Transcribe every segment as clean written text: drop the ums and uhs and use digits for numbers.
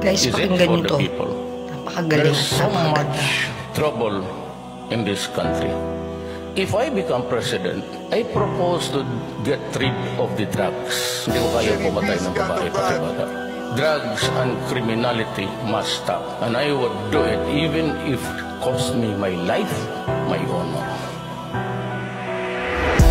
Guys, is it pakinggan for nyo the to. people? Napakagaling. There's so Napakaganda. much trouble in this country. If I become president, I propose to get rid of the drugs. Hindi ko kaya pumatay ng babae pati bata. Drugs and criminality must stop. And I would do it even if it cost me my life, my honor.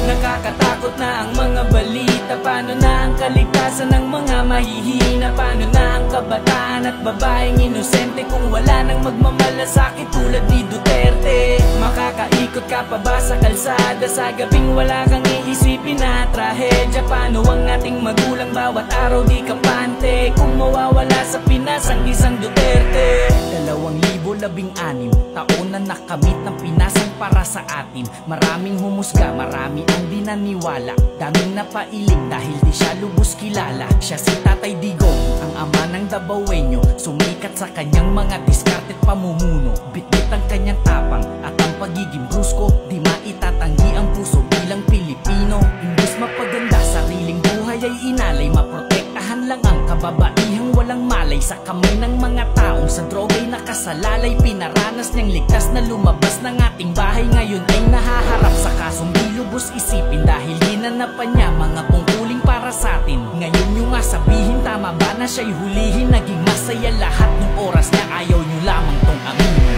Nakakatakot na ang mga balita. Paano na ang kaligtasan ng mga mahihina? Paano na ang kabataan at babaeng inosente kung wala nang magmamalasakit tulad ni Duterte? Makakaikot ka pa ba sa kalsada sa gabing wala kang iisipin na trahedya? Paano ang ating magulang bawat araw di kampante kung mawawala sa Pinas ang isang Duterte? 2016 taon na nakamit ng pinasan para sa atin. Maraming humusga, marami ang dinaniwala, daming napailing dahil di siya lubos kilala. Siya si Tatay Digong, ang ama ng Dabawenyo, sumikat sa kanyang mga diskarte't pamumuno. Bitbit ang kanyang tapang at ang pagiging brusko, di maitatanggi ang puso bilang Pilipino. Imbes mapaganda, sariling buhay ay inalay, maprotektahan lang ang kababaihang walang malay. Sa kamay ng mga taong sa droga'y nakasalalay, pinaranas niyang ligtas na lumabas ng ating bahay. Ngayon ay nahaharap sa kasong di lubos isipin dahil ginanapan niya mga tungkuling para sa atin. Ngayon nyo nga sabihin, tama ba na siya'y hulihin? Naging masaya lahat ng oras niya, ayaw nyo lamang tong aminin.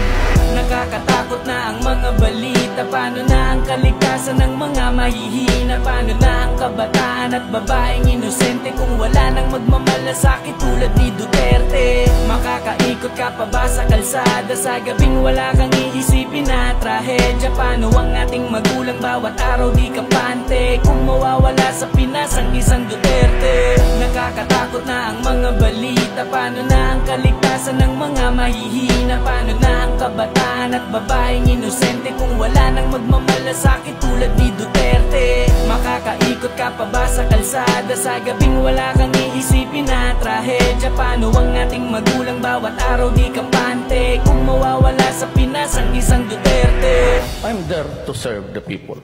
Nakakatakot na ang mga balita. Paano na ang kaligtasan ng mga mahihina? Paano na ang kabataan at babaeng inosente kung wala nang magmamalasakit tulad ni Duterte? Makakaikot ka pa ba sa kalsada sa gabing wala kang iisipin na trahedya? Paano ang ating magulang bawat araw di kampante kung mawawala sa Pinas ang isang Duterte? Nakakatakot na ang mga balita. Paano na ang kaligtasan ng mga mahihina? Paano na ang kabataan at babaeng inosente kung wala nang magmamalasakit tulad ni Duterte? Makakaikot ka pa ba sa kalsada sa gabing wala kang iisipin na trahedya? Paano ang ating magulang bawat araw di kampante kung mawawala sa Pinas ang isang Duterte? I'm there to serve the people.